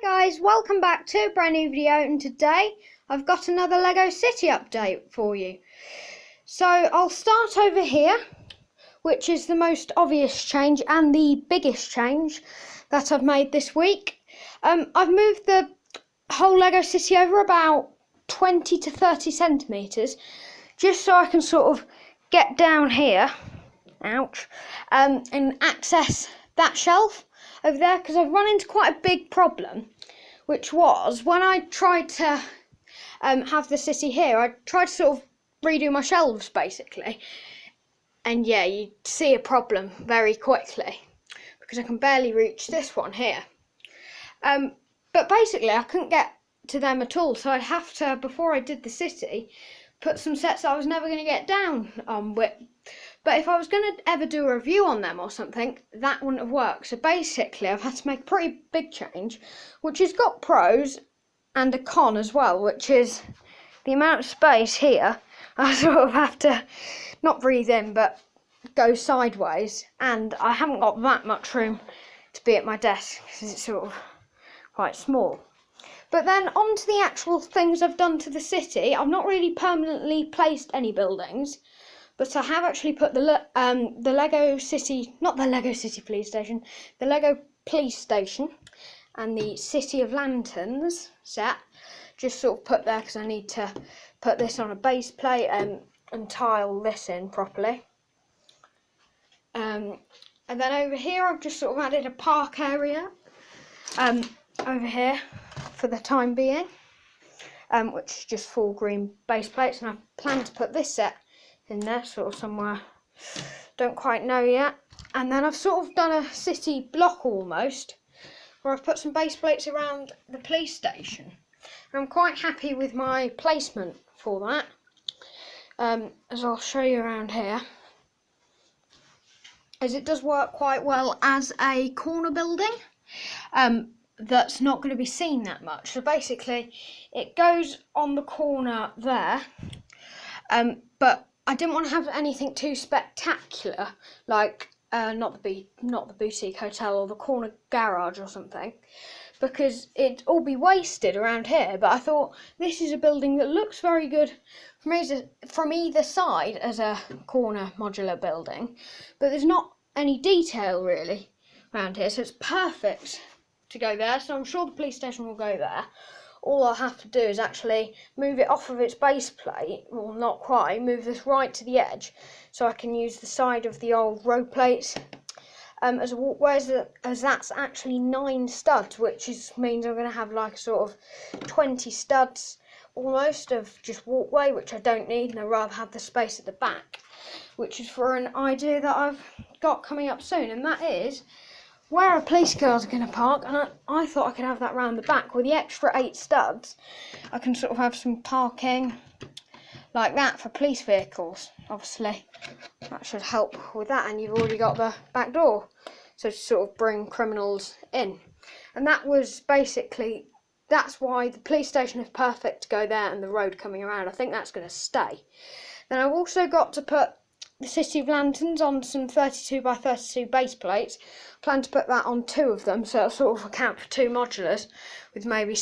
Guys, welcome back to a brand new video, and today I've got another Lego City update for you. So I'll start over here, which is the most obvious change and the biggest change that I've made this week. I've moved the whole Lego City over about 20 to 30 centimetres just so I can sort of get down here, ouch, and access that shelf over there, because I've run into quite a big problem, which was when I tried to have the city here, I tried to sort of redo my shelves basically, and yeah, you see a problem very quickly because I can barely reach this one here. But basically I couldn't get to them at all, so I'd have to, before I did the city, put some sets that I was never going to get down with. But if I was going to ever do a review on them or something, that wouldn't have worked. So basically I've had to make a pretty big change, which has got pros and a con as well, which is the amount of space here. I sort of have to not breathe in but go sideways, and I haven't got that much room to be at my desk because it's sort of quite small. But then on to the actual things I've done to the city. I've not really permanently placed any buildings, but I have actually put the Lego City, not the Lego City Police Station, the Lego Police Station and the City of Lanterns set, just sort of put there because I need to put this on a base plate and tile this in properly. And then over here I've just sort of added a park area over here for the time being, which is just 4 green base plates, and I plan to put this set in there sort of somewhere, don't quite know yet. And then I've sort of done a city block almost, where I've put some base plates around the police station, and I'm quite happy with my placement for that, as I'll show you around here, as it does work quite well as a corner building that's not going to be seen that much. So basically it goes on the corner there, but I didn't want to have anything too spectacular, like not the boutique hotel or the corner garage or something, because it'd all be wasted around here. But I thought this is a building that looks very good from either side as a corner modular building, but there's not any detail really around here, so it's perfect to go there. So I'm sure the police station will go there. All I'll have to do is actually move it off of its base plate, well not quite, move this right to the edge so I can use the side of the old row plates as a walkway, as that's actually 9 studs, which means I'm going to have like sort of 20 studs almost of just walkway, which I don't need, and I'd rather have the space at the back, which is for an idea that I've got coming up soon, and that is where a police cars are going to park. And I thought I could have that round the back with the extra 8 studs. I can sort of have some parking like that for police vehicles. Obviously that should help with that, and you've already got the back door, so to sort of bring criminals in. And that was basically, that's why the police station is perfect to go there, and the road coming around, I think that's going to stay. Then I've also got to put the City of Lanterns on some 32 by 32 base plates. Plan to put that on 2 of them, so it'll sort of account for 2 modulars with maybe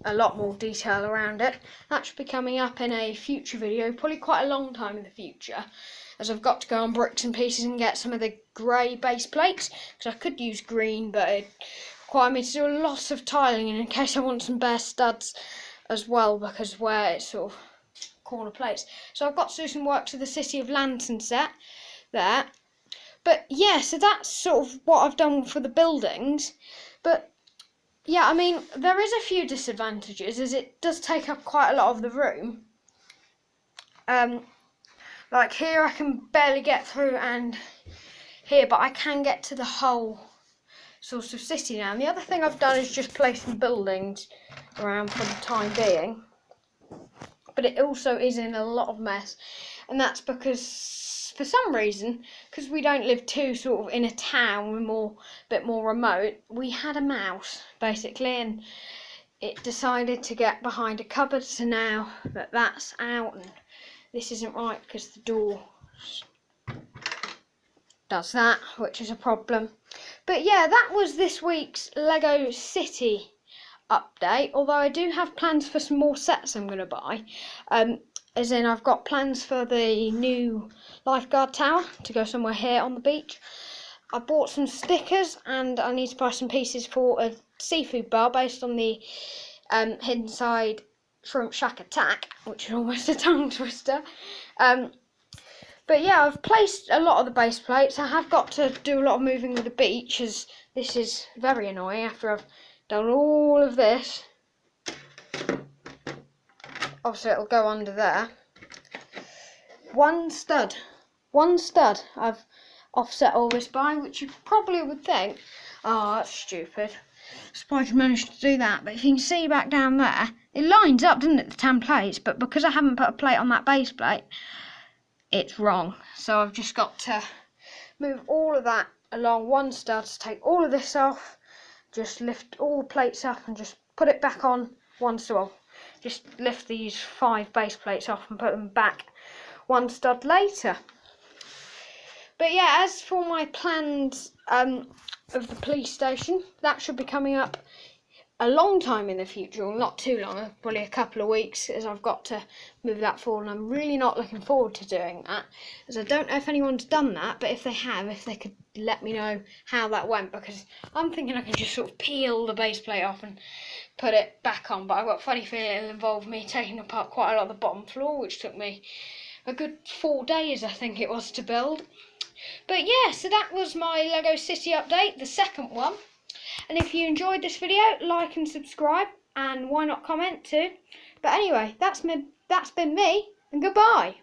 a lot more detail around it. That should be coming up in a future video, probably quite a long time in the future, as I've got to go on Bricks and Pieces and get some of the grey base plates, because I could use green, but it requires me to do a lot of tiling, and in case I want some bare studs as well, because where it's sort of corner plates. So I've got to do some work to the City of Lantern set there. But yeah, so that's sort of what I've done for the buildings. But yeah, I mean, there is a few disadvantages, as it does take up quite a lot of the room. Like here I can barely get through, and here, but I can get to the whole sort of city now. And the other thing I've done is just place some buildings around for the time being, but it also is in a lot of mess, and that's because for some reason, because we don't live too sort of in a town, we're a bit more remote, we had a mouse basically, and it decided to get behind a cupboard, so now that's out, and this isn't right because the door does that, which is a problem. But yeah, that was this week's Lego City update, although I do have plans for some more sets I'm going to buy. As in, I've got plans for the new lifeguard tower to go somewhere here on the beach. I bought some stickers, and I need to buy some pieces for a seafood bar based on the Hidden Side Shrimp Shack Attack, which is almost a tongue twister. But yeah, I've placed a lot of the base plates. I have got to do a lot of moving with the beach, as this is very annoying after I've done all of this. Obviously it'll go under there. One stud I've offset all this by, which you probably would think, oh, that's stupid. I'm surprised you managed to do that. But if you can see back down there, it lines up, doesn't it, the 10 plates, but because I haven't put a plate on that base plate, it's wrong. So I've just got to move all of that along one stud to take all of this off, just lift all the plates up and just put it back on one stud. Just lift these 5 base plates off and put them back one stud later. But yeah, as for my plans of the police station, that should be coming up a long time in the future, or not too long, probably a couple of weeks, as I've got to move that forward, and I'm really not looking forward to doing that, as I don't know if anyone's done that, but if they have, if they could let me know how that went, because I'm thinking I can just sort of peel the base plate off and put it back on, but I've got a funny feeling it'll involve me taking apart quite a lot of the bottom floor, which took me a good 4 days, I think it was, to build. But yeah, so that was my Lego City update, the second one. And if you enjoyed this video, like and subscribe, and why not comment too. But anyway, that's been me, and goodbye.